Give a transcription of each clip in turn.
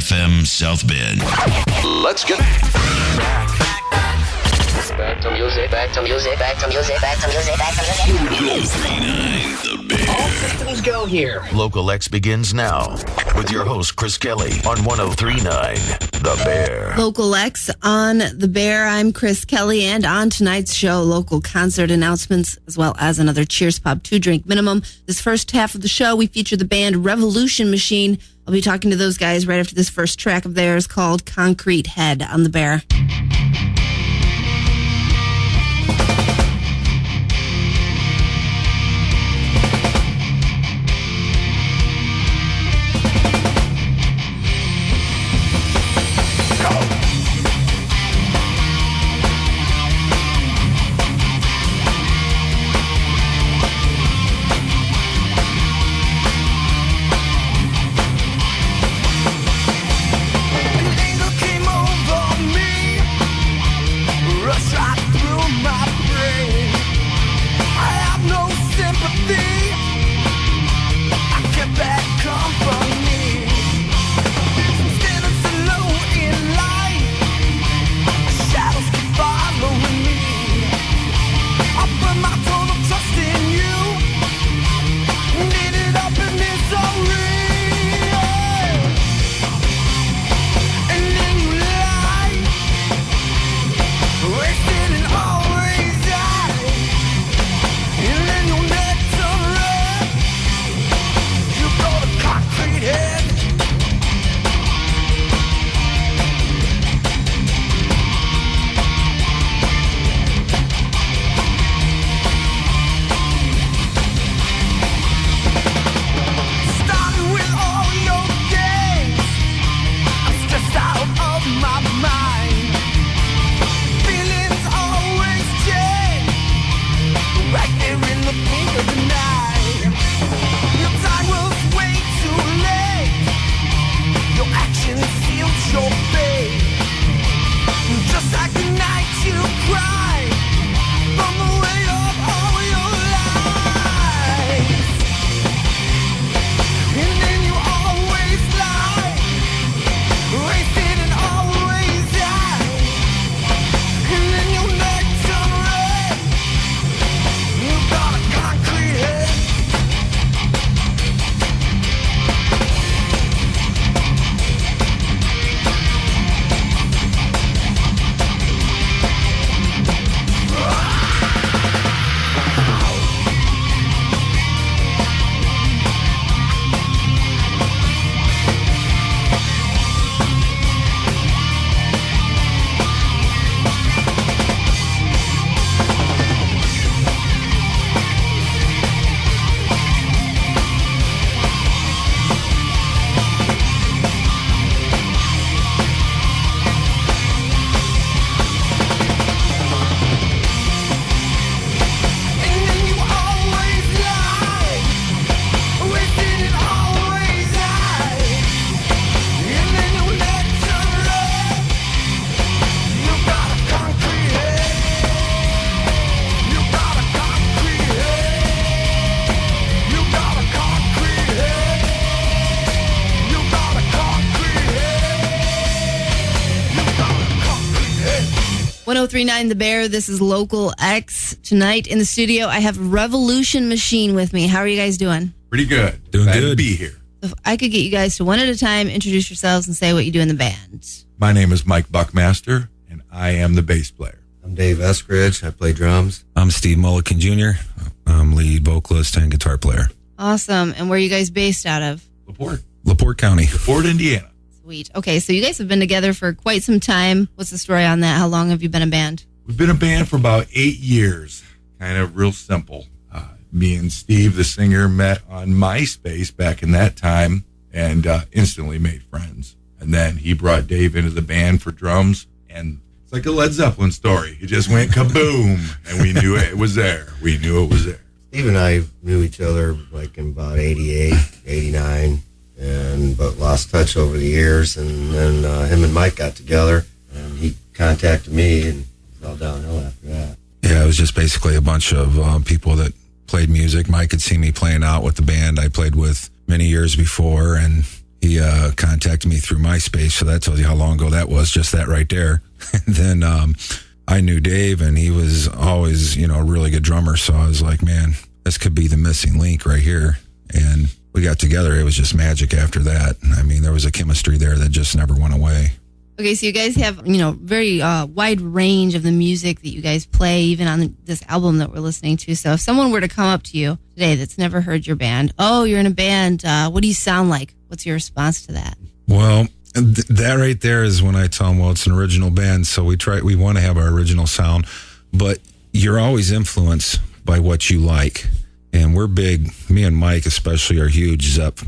FM South Bend. Let's get back to music, back to music, back to music, back to music, back to music. 1039 The Bear. All systems go here. Local X begins now with your host, Kris Kelly, on 1039 The Bear. Local X on The Bear. I'm Kris Kelly, and on tonight's show, local concert announcements, as well as another Cheers Pub 2-drink minimum. This first half of the show, we feature the band Revolution Machine. I'll be talking to those guys right after this first track of theirs called Concrete Head on The Bear. .039 The Bear. This is Local X. Tonight in the studio, I have Revolution Machine with me. How are you guys doing? Pretty good. Doing Glad good. to be here. If I could get you guys to one at a time, introduce yourselves and say what you do in the band. My name is Mike Buckmaster, and I am the bass player. I'm Dave Eskridge. I play drums. I'm Steve Mulliken Jr. I'm lead vocalist and guitar player. Awesome. And where are you guys based out of? LaPorte County. LaPorte, Indiana. Sweet. Okay, so you guys have been together for quite some time. What's the story on that? How long have you been a band? We've been a band for about 8 years. Kind of real simple. Me and Steve, the singer, met on MySpace back in that time and instantly made friends. And then he brought Dave into the band for drums, and it's like a Led Zeppelin story. It just went kaboom, and we knew it was there. We knew it was there. Steve and I knew each other like in about 88, 89, but lost touch over the years. And then him and Mike got together, and he contacted me, and it was all downhill after that. Yeah, it was just basically a bunch of people that played music. Mike had seen me playing out with the band I played with many years before, and he contacted me through MySpace, so that tells you how long ago that was, just that right there. And then I knew Dave, and he was always, a really good drummer, so I was like, man, this could be the missing link right here. And we got together. It was just magic after that. I mean, there was a chemistry there that just never went away. Okay, so you guys have, very wide range of the music that you guys play, even on this album that we're listening to. So if someone were to come up to you today that's never heard your band, oh, you're in a band, what do you sound like? What's your response to that? Well, that right there is when I tell them, well, it's an original band, so we want to have our original sound, but you're always influenced by what you like. And we're big, me and Mike especially are huge Zepp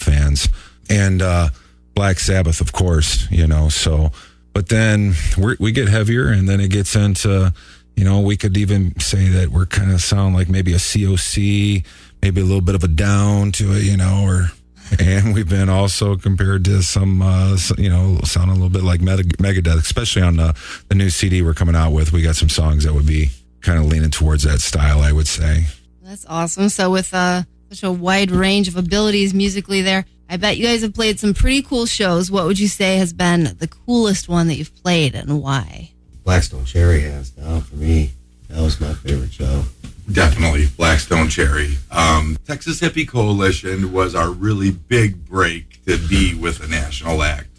fans. And Black Sabbath, of course, so, but then we get heavier, and then it gets into, we could even say that we're kind of sound like maybe a COC, maybe a little bit of a Down to it, and we've been also compared to some, sound a little bit like Megadeth, especially on the new CD we're coming out with. We got some songs that would be kind of leaning towards that style, I would say. That's awesome. So with such a wide range of abilities musically there, I bet you guys have played some pretty cool shows. What would you say has been the coolest one that you've played, and why? Blackstone Cherry, hands down, for me. That was my favorite show. Definitely Blackstone Cherry. Texas Hippie Coalition was our really big break to be with a national act.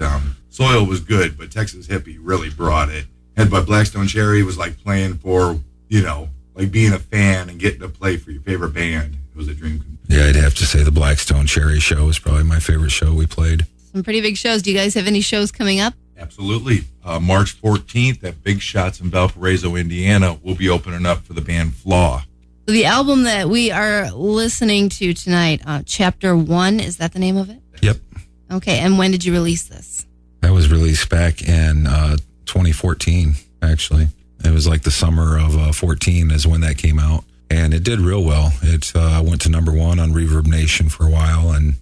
Soil was good, but Texas Hippie really brought it. And but Blackstone Cherry was like playing for, like being a fan and getting to play for your favorite band. It was a dream come true. Yeah, I'd have to say the Blackstone Cherry show was probably my favorite show we played. Some pretty big shows. Do you guys have any shows coming up? Absolutely. March 14th at Big Shots in Valparaiso, Indiana, we'll be opening up for the band Flaw. So the album that we are listening to tonight, Chapter 1, is that the name of it? Yep. Okay, and when did you release this? That was released back in 2014, actually. It was like the summer of 14 is when that came out. And it did real well. It went to number 1 on Reverb Nation for a while. And,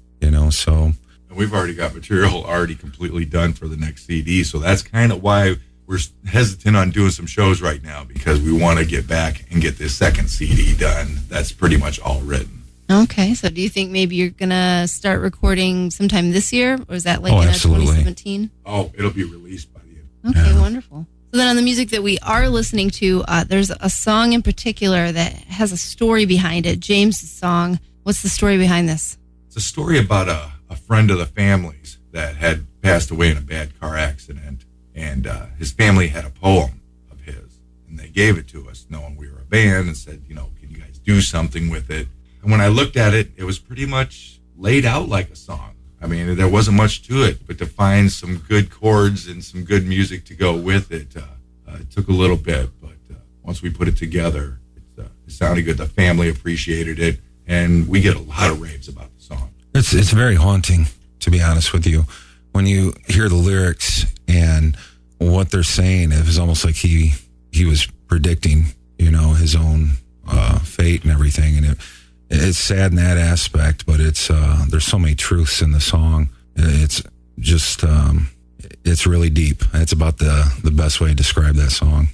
so. And we've already got material already completely done for the next CD. So that's kind of why we're hesitant on doing some shows right now, because we want to get back and get this second CD done. That's pretty much all written. Okay, so do you think maybe you're going to start recording sometime this year? Or is that like in absolutely. 2017? Oh, it'll be released by the end. Okay, wonderful. So then on the music that we are listening to, there's a song in particular that has a story behind it. James' song. What's the story behind this? It's a story about a friend of the family's that had passed away in a bad car accident. And his family had a poem of his. And they gave it to us knowing we were a band and said, can you guys do something with it? And when I looked at it, it was pretty much laid out like a song. I mean, there wasn't much to it, but to find some good chords and some good music to go with it, it took a little bit. But once we put it together, it sounded good. The family appreciated it, and we get a lot of raves about the song. It's very haunting, to be honest with you. When you hear the lyrics and what they're saying, it was almost like he was predicting, his own fate and everything. And it's sad in that aspect, but it's there's so many truths in the song. It's just it's really deep. It's about the best way to describe that song.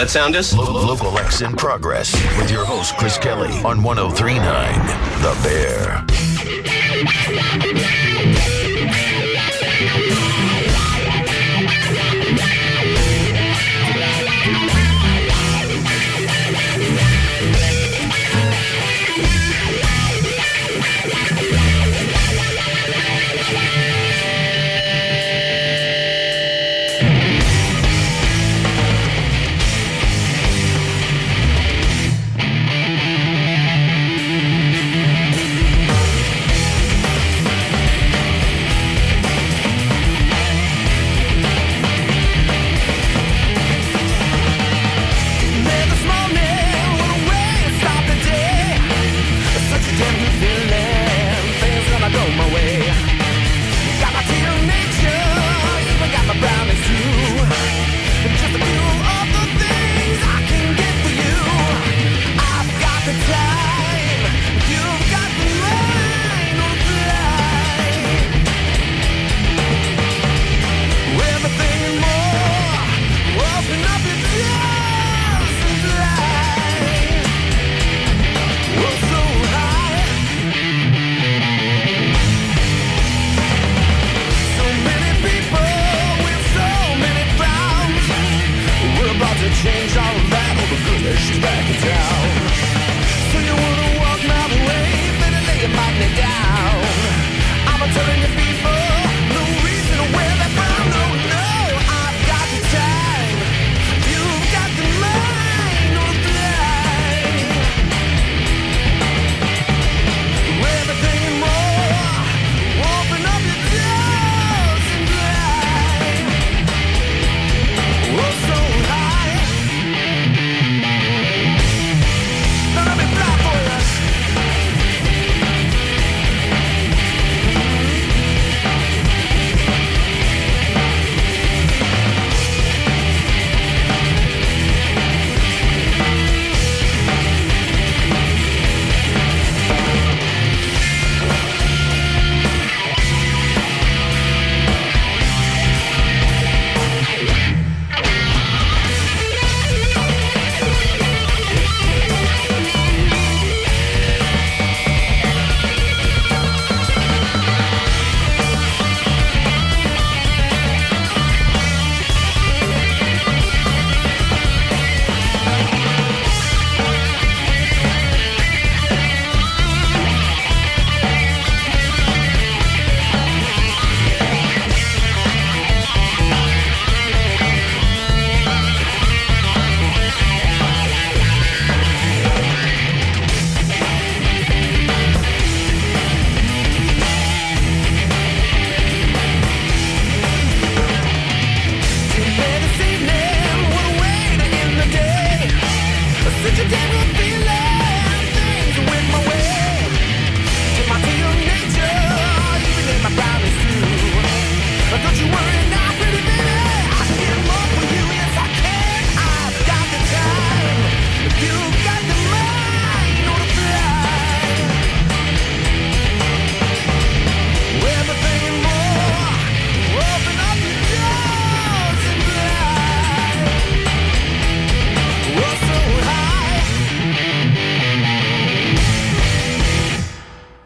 that sound is? Local X in progress with your host, Chris Kelly, on 103.9 The Bear.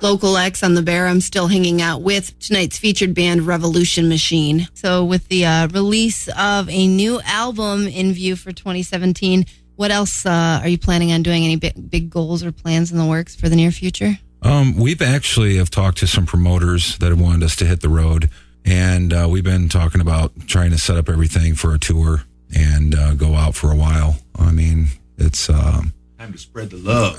Local X on the Bear. I'm still hanging out with tonight's featured band, Revolution Machine. So with the release of a new album in view for 2017, what else are you planning on doing? Any big goals or plans in the works for the near future? We've actually have talked to some promoters that have wanted us to hit the road, and we've been talking about trying to set up everything for a tour and go out for a while. I mean, it's time to spread the love.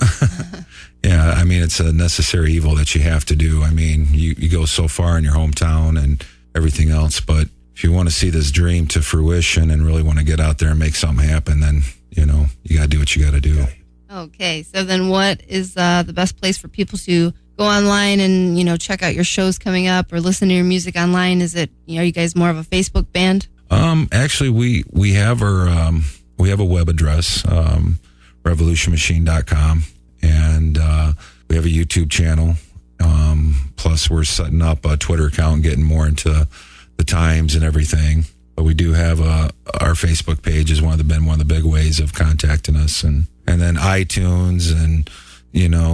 Yeah, I mean, it's a necessary evil that you have to do. I mean, you go so far in your hometown and everything else, but if you want to see this dream to fruition and really want to get out there and make something happen, then, you know, you got to do what you got to do. Okay, so then what is the best place for people to go online and, you know, check out your shows coming up or listen to your music online? Is it, you know, are you guys more of a Facebook band? Actually, we have our we have a web address, revolutionmachine.com, and we have a YouTube channel. Plus, we're setting up a Twitter account and getting more into the times and everything. But we do have our Facebook page is been one of the big ways of contacting us, and then iTunes and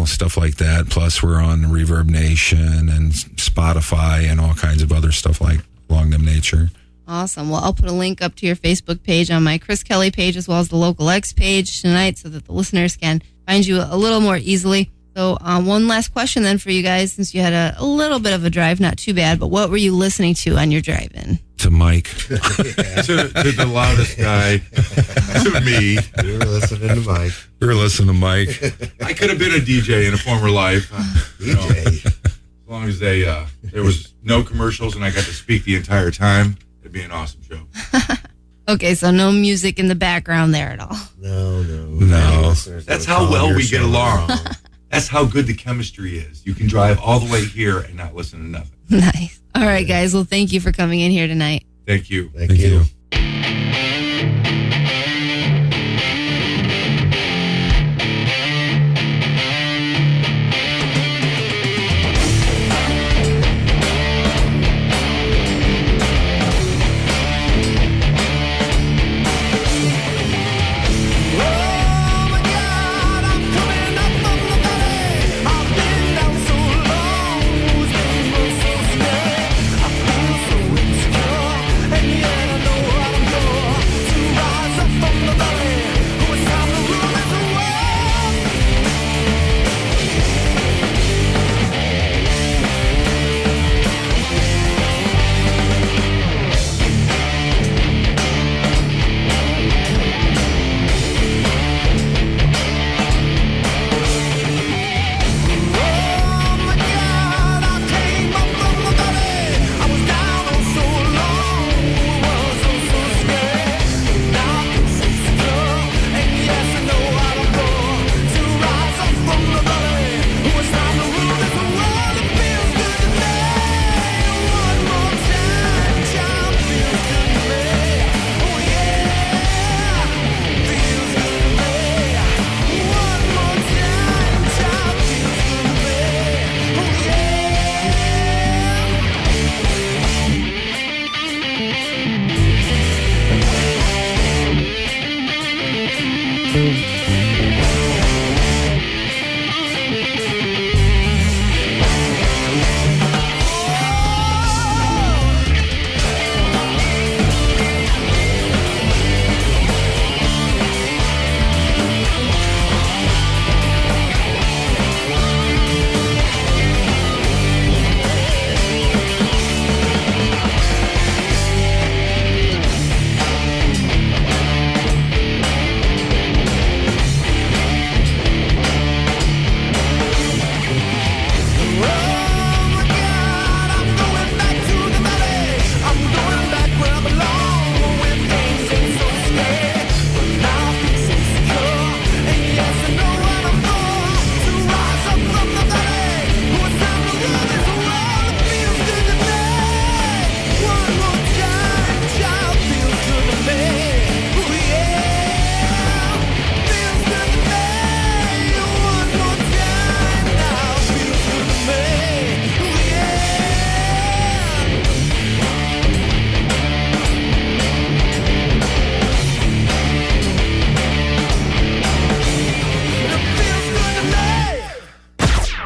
stuff like that. Plus, we're on Reverb Nation and Spotify and all kinds of other stuff like along them nature. Awesome. Well, I'll put a link up to your Facebook page on my Kris Kelly page as well as the Local X page tonight so that the listeners can find you a little more easily. So one last question then for you guys, since you had a little bit of a drive, not too bad, but what were you listening to on your drive-in? To Mike. to the loudest guy. To me. We were listening to Mike. I could have been a DJ in a former life. DJ. As long as there was no commercials and I got to speak the entire time, it'd be an awesome show. Okay, so no music in the background there at all. No. That's how well we get along. That's how good the chemistry is. You can drive all the way here and not listen to nothing. Nice. All right, guys. Well, thank you for coming in here tonight. Thank you. Thank you.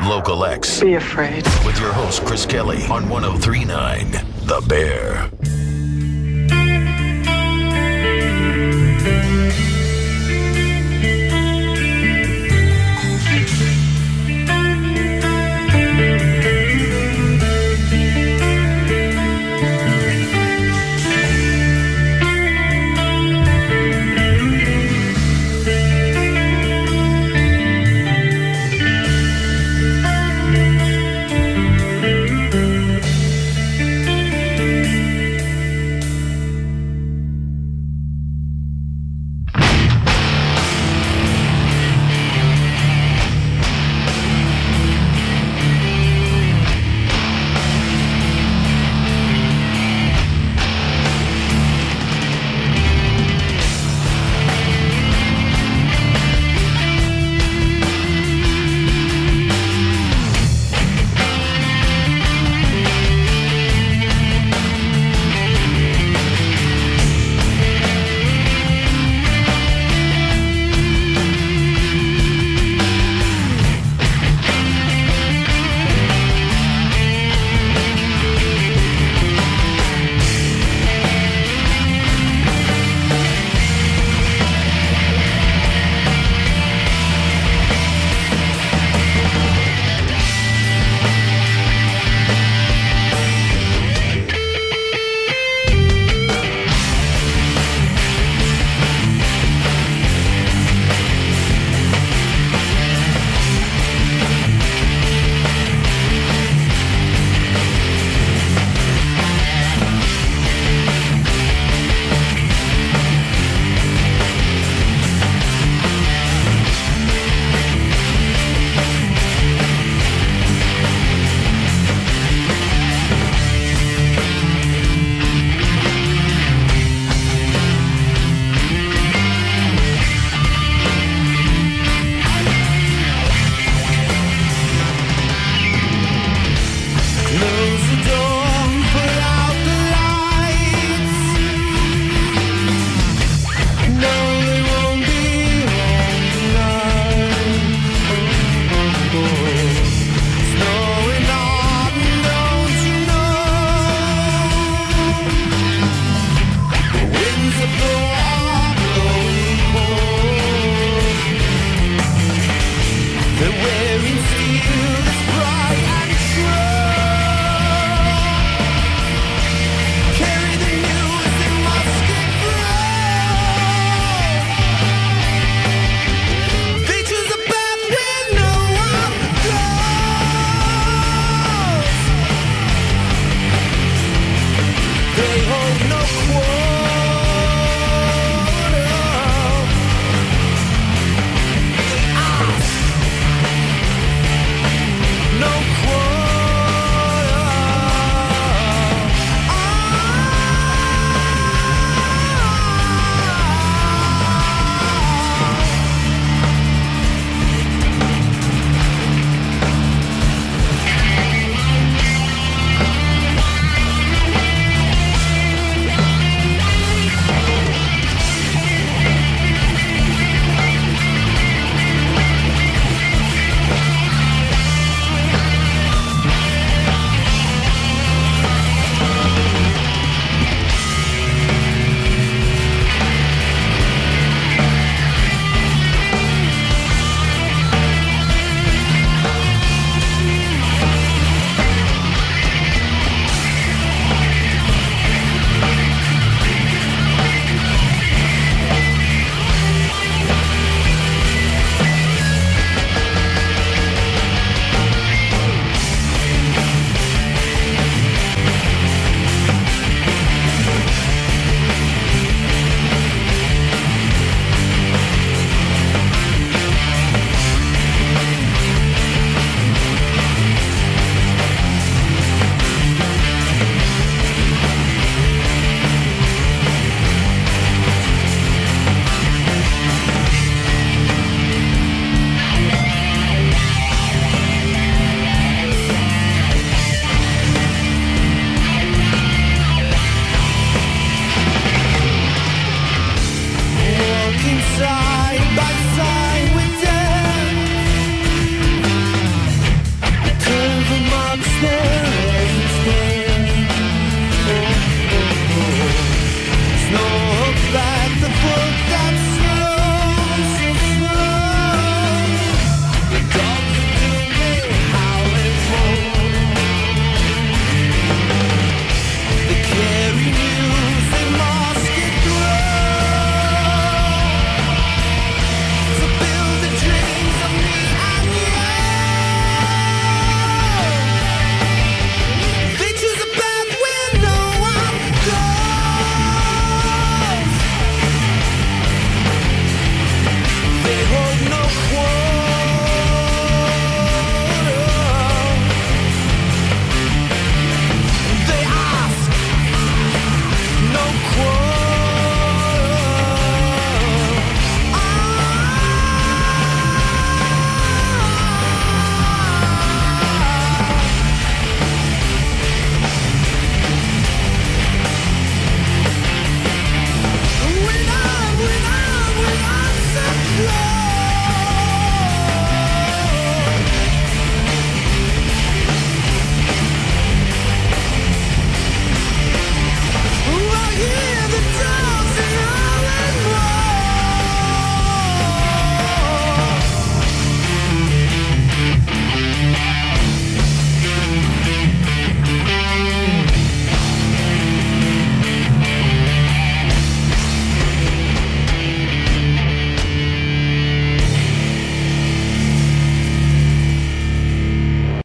Local X Be afraid. with your host, Kris Kelly on 103.9 The Bear.